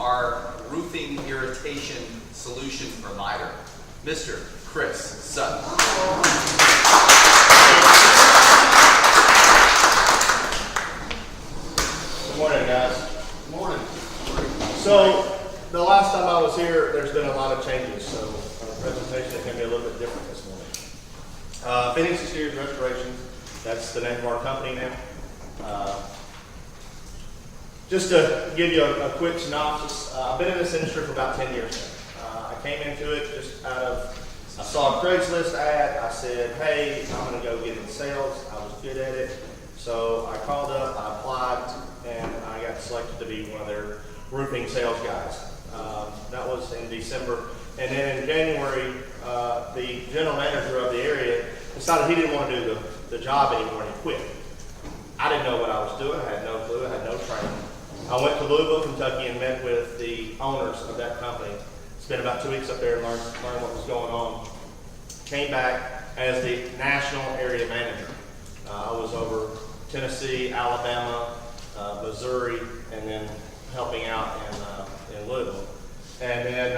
our roofing irritation solution provider, Mr. Chris Sutton. Good morning, guys. Good morning. So, the last time I was here, there's been a lot of changes, so our presentation is going to be a little bit different this morning. Phoenix Exteriors Restoration, that's the name of our company now. Just to give you a quick synopsis, I've been in this industry for about 10 years now. I came into it just I saw a Craigslist ad. I said, hey, I'm going to go get in sales. I was good at it. So I called up, I applied, and I got selected to be one of their roofing sales guys. That was in December. And then in January, the general manager of the area decided he didn't want to do the job anymore, and he quit. I didn't know what I was doing. I had no clue. I had no training. I went to Louisville, Kentucky, and met with the owners of that company. Spent about 2 weeks up there and learned what was going on. Came back as the national area manager. I was over Tennessee, Alabama, Missouri, and then helping out in Louisville. And then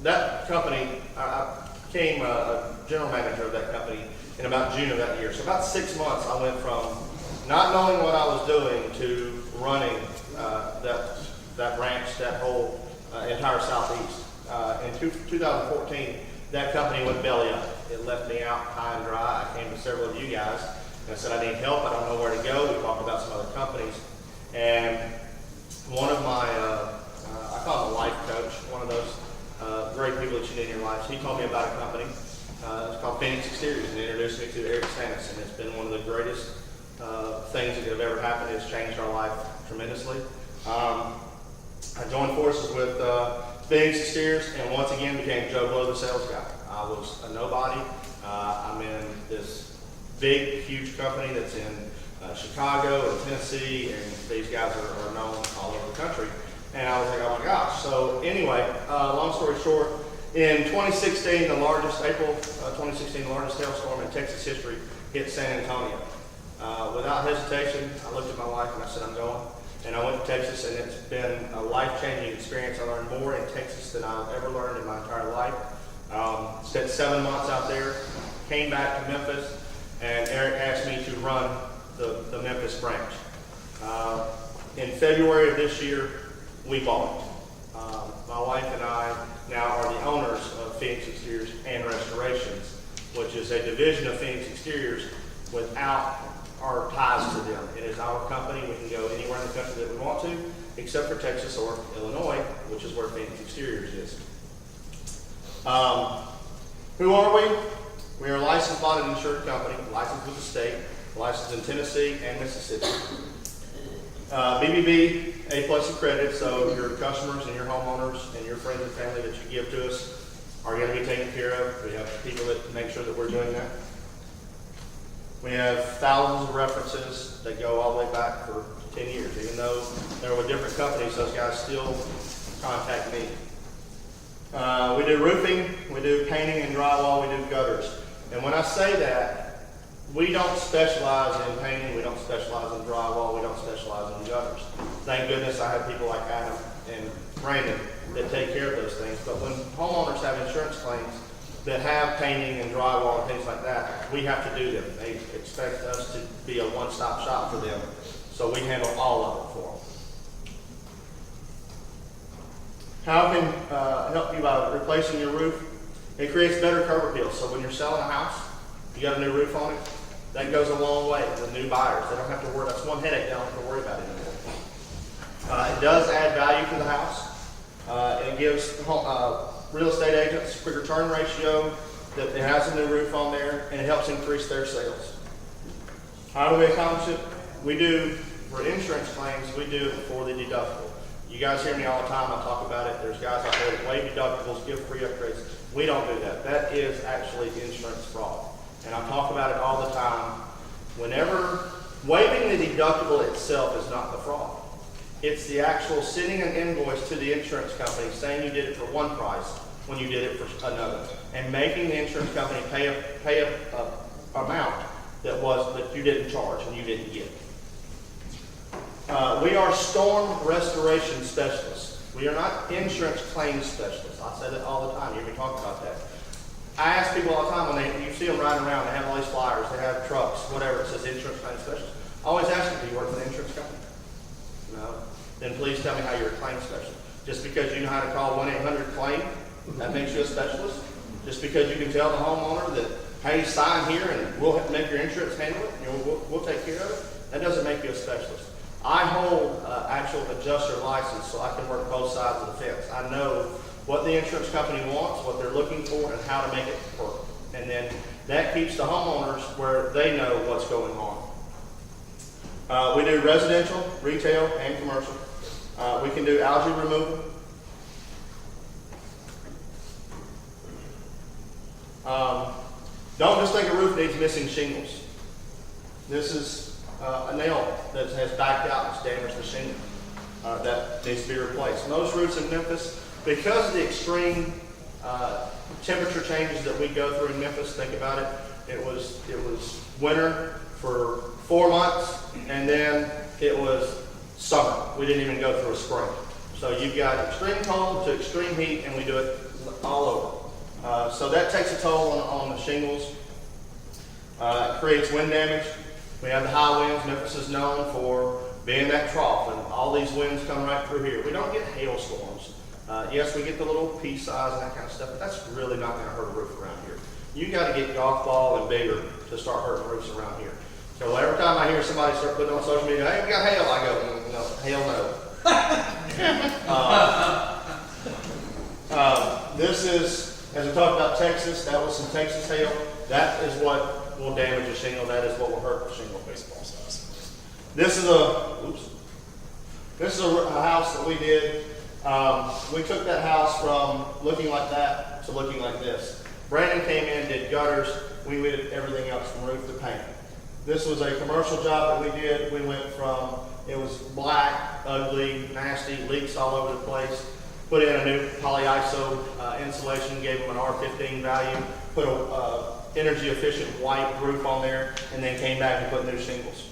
that company, I became a general manager of that company in about June of that year. So about 6 months, I went from not knowing what I was doing to running that ranch, that whole entire Southeast. In 2014, that company went belly up. It left me out high and dry. I came to several of you guys and I said, I need help. I don't know where to go. We talked about some other companies. And one of my, I call him a life coach, one of those great people that you need in your life, he told me about a company. It's called Phoenix Exteriors, and he introduced me to Eric Stannis, and it's been one of the greatest things that have ever happened. It's changed our life tremendously. I joined forces with Phoenix Exteriors, and once again became Joe Blow, the sales guy. I was a nobody. I'm in this big, huge company that's in Chicago and Tennessee, and these guys are known all over the country. And I was like, oh my gosh. So anyway, long story short, in 2016, April 2016, the largest hailstorm in Texas history hit San Antonio. Without hesitation, I looked at my wife and I said, I'm going. And I went to Texas, and it's been a life-changing experience. I learned more in Texas than I've ever learned in my entire life. Spent 7 months out there, came back to Memphis, and Eric asked me to run the Memphis branch. In February of this year, we bought it. My wife and I now are the owners of Phoenix Exteriors and Restorations, which is a division of Phoenix Exteriors without our ties to them. It is our company. We can go anywhere in the country that we want to, except for Texas or Illinois, which is where Phoenix Exteriors is. Who are we? We are a licensed, bonded, insured company, licensed with the state, licensed in Tennessee and Mississippi. BBB, A+ accredited, so your customers and your homeowners and your friends and family that you give to us are going to be taken care of. We have people that make sure that we're doing that. We have thousands of references that go all the way back for 10 years. Even though they're with different companies, those guys still contact me. We do roofing, we do painting and drywall, we do gutters. And when I say that, we don't specialize in painting, we don't specialize in drywall, we don't specialize in gutters. Thank goodness I have people like Adam and Brandon that take care of those things. But when homeowners have insurance claims that have painting and drywall and things like that, we have to do them. They expect us to be a one-stop shop for them. So we handle all of it for them. How can help you by replacing your roof? It creates better curb appeal. So when you're selling a house, you got a new roof on it, that goes a long way with new buyers. They don't have to worry. That's one headache they don't have to worry about anymore. It does add value to the house. It gives real estate agents a quicker turn ratio, that it has a new roof on there, and it helps increase their sales. How do we accomplish it? We do, for insurance claims, we do it for the deductible. You guys hear me all the time, I talk about it. There's guys out there that waive deductibles, give free upgrades. We don't do that. That is actually insurance fraud. And I talk about it all the time. Whenever waiving the deductible itself is not the fraud. It's the actual sending an invoice to the insurance company saying you did it for one price when you did it for another, and making the insurance company pay a amount that you didn't charge and you didn't get. We are storm restoration specialists. We are not insurance claims specialists. I say that all the time. You hear me talk about that. I ask people all the time when you see them riding around, they have all these flyers, they have trucks, whatever, it says insurance claims specialist. I always ask them, do you work for the insurance company? No. Then please tell me how you're a claim specialist. Just because you know how to call 1-800-CLAIM, that makes you a specialist? Just because you can tell the homeowner that, hey, sign here and we'll make your insurance handle it, we'll take care of it, that doesn't make you a specialist. I hold actual adjuster license so I can work both sides of the fence. I know what the insurance company wants, what they're looking for, and how to make it work. And then that keeps the homeowners where they know what's going on. We do residential, retail, and commercial. We can do algae removal. Don't just think a roof needs missing shingles. This is a nail that has backed out and it's damaged the shingle. That needs to be replaced. Most roofs in Memphis, because of the extreme temperature changes that we go through in Memphis, think about it, it was winter for 4 months and then it was summer. We didn't even go through a spring. So you've got extreme cold to extreme heat and we do it all over. So that takes a toll on the shingles. It creates wind damage. We have the high winds. Memphis is known for being that trough, and all these winds come right through here. We don't get hailstorms. Yes, we get the little pea size and that kind of stuff, but that's really not going to hurt a roof around here. You got to get golf ball and bigger to start hurting roofs around here. So every time I hear somebody start putting on social media, hey, we got hail, I go, no, hell no. This is, as we talked about Texas, that was some Texas hail. That is what will damage a shingle. That is what will hurt the shingle. Baseball size. This is a house that we did. We took that house from looking like that to looking like this. Brandon came in, did gutters. We did everything else from roof to paint. This was a commercial job that we did. We went from, it was black, ugly, nasty, leaks all over the place. Put in a new polyiso insulation, gave them an R15 value, put a energy efficient white roof on there, and then came back and put new shingles.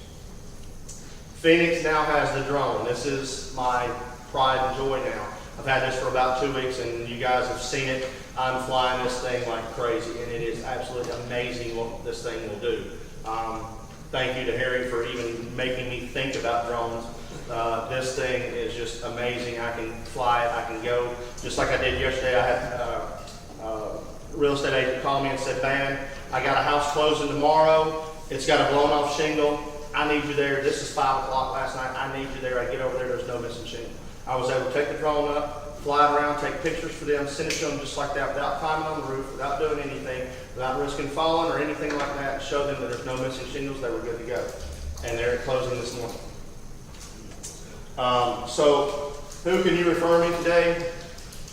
Phoenix now has the drone. This is my pride and joy now. I've had this for about 2 weeks and you guys have seen it. I'm flying this thing like crazy and it is absolutely amazing what this thing will do. Thank you to Harry for even making me think about drones. This thing is just amazing. I can fly it, I can go. Just like I did yesterday, I had a real estate agent call me and said, man, I got a house closing tomorrow. It's got a blown off shingle. I need you there. This is 5 o'clock last night. I need you there. I get over there. There's no missing shingle. I was able to take the drone up, fly it around, take pictures for them, send it to them just like that without climbing on the roof, without doing anything, without risking falling or anything like that, and show them that there's no missing shingles. They were good to go. And they're closing this morning. So who can you refer me today?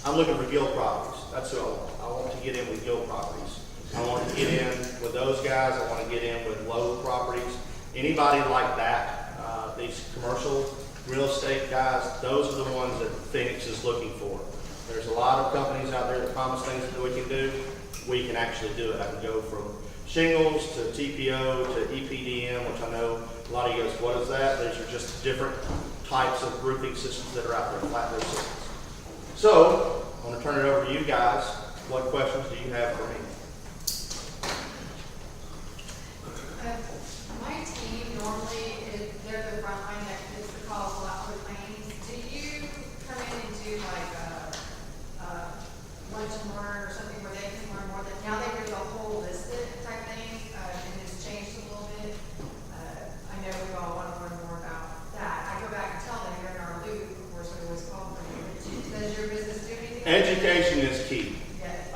I'm looking for Guild Properties. That's who I want. I want to get in with Guild Properties. I want to get in with those guys. I want to get in with Low Properties. Anybody like that, these commercial real estate guys, those are the ones that Phoenix is looking for. There's a lot of companies out there that promise things that we can do. We can actually do it. I can go from shingles to TPO to EPDM, which I know a lot of you guys, what is that? These are just different types of roofing systems that are out there, flat roof systems. So, I'm going to turn it over to you guys. What questions do you have for me? My team normally, they're the front line that gets the calls a lot for claims. Do you come in and do like a lunch and learn or something where they can learn more? That now they do a whole listed type thing, and it's changed a little bit. I know we all want to learn more about that. I go back and tell them you're in our loop, of course, we always call for you. Does your business do anything? Education is key. Yes.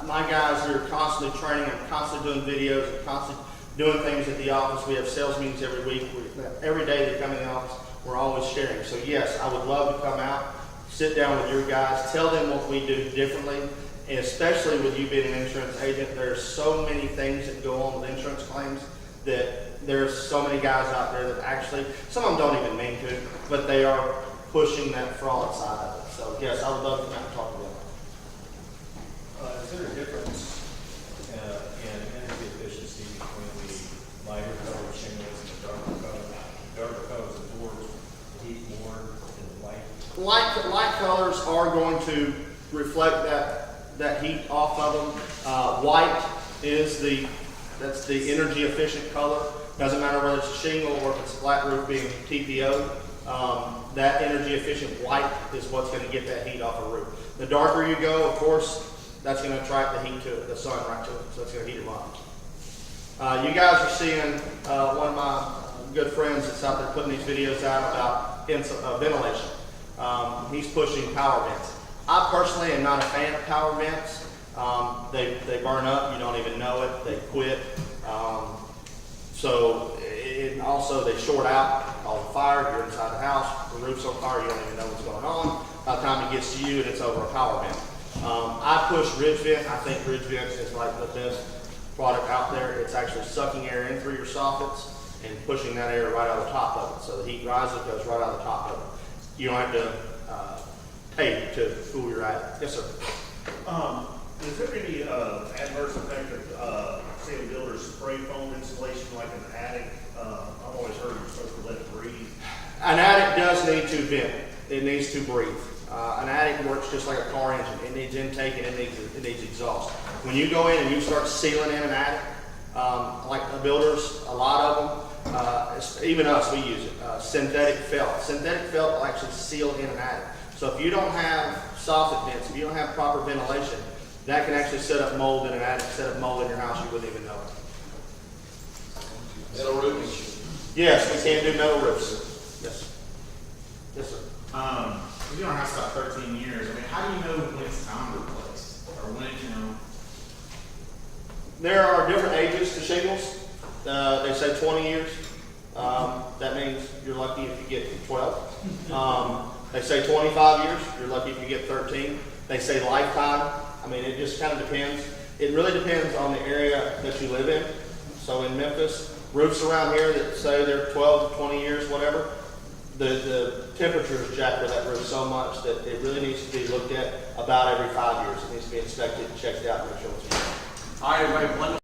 My guys are constantly training. I'm constantly doing videos. I'm constantly doing things at the office. We have sales meetings every week. Every day they come in the office, we're always sharing. So yes, I would love to come out, sit down with your guys, tell them what we do differently, and especially with you being an insurance agent, there's so many things that go on with insurance claims that there's so many guys out there that actually, some of them don't even mean to, but they are pushing that fraud side of it. So yes, I would love to come out and talk to them. Is there a difference in energy efficiency between the lighter colored shingles and the darker colors? Darker colors absorb heat more than the light light colors are going to reflect that heat off of them. White is that's the energy efficient color. Doesn't matter whether it's a shingle or if it's a flat roof being TPO. That energy efficient white is what's going to get that heat off a roof. The darker you go, of course, that's going to attract the heat to it, the sun right to it, so it's going to heat it up. You guys are seeing one of my good friends that's out there putting these videos out about ventilation. He's pushing power vents. I personally am not a fan of power vents. They burn up, you don't even know it, they quit. Also they short out, cause a fire, if you're inside the house, the roof's on fire, you don't even know what's going on. By the time it gets to you and it's over a power vent. I push ridge vent. I think ridge vent is like the best product out there. It's actually sucking air in through your soffits and pushing that air right out of the top of it. So the heat rises, goes right out of the top of it. You don't have to pay to cool your attic. Yes, sir. Is there any adverse effect of, say, a builder's spray foam installation like an attic? I've always heard you're supposed to let it breathe. An attic does need to vent. It needs to breathe. An attic works just like a car engine. It needs intake and it needs exhaust. When you go in and you start sealing in an attic, like the builders, a lot of them, even us, we use it. Synthetic felt. Synthetic felt will actually seal in an attic. So if you don't have soffit vents, if you don't have proper ventilation, that can actually set up mold in an attic, set up mold in your house, you wouldn't even know it. Metal roofing. Yes, we can do metal roofs. Yes. Yes, sir. We've been on our house about 13 years. I mean, how do you know when it's time to replace? Or when, There are different ages to shingles. They say 20 years. That means you're lucky if you get 12. They say 25 years. You're lucky if you get 13. They say lifetime. I mean, it just kind of depends. It really depends on the area that you live in. So in Memphis, roofs around here that say they're 12 to 20 years, whatever, the temperatures jack with that roof so much that it really needs to be looked at about every 5 years. It needs to be inspected, checked out, and make sure it's good. All right, everybody, one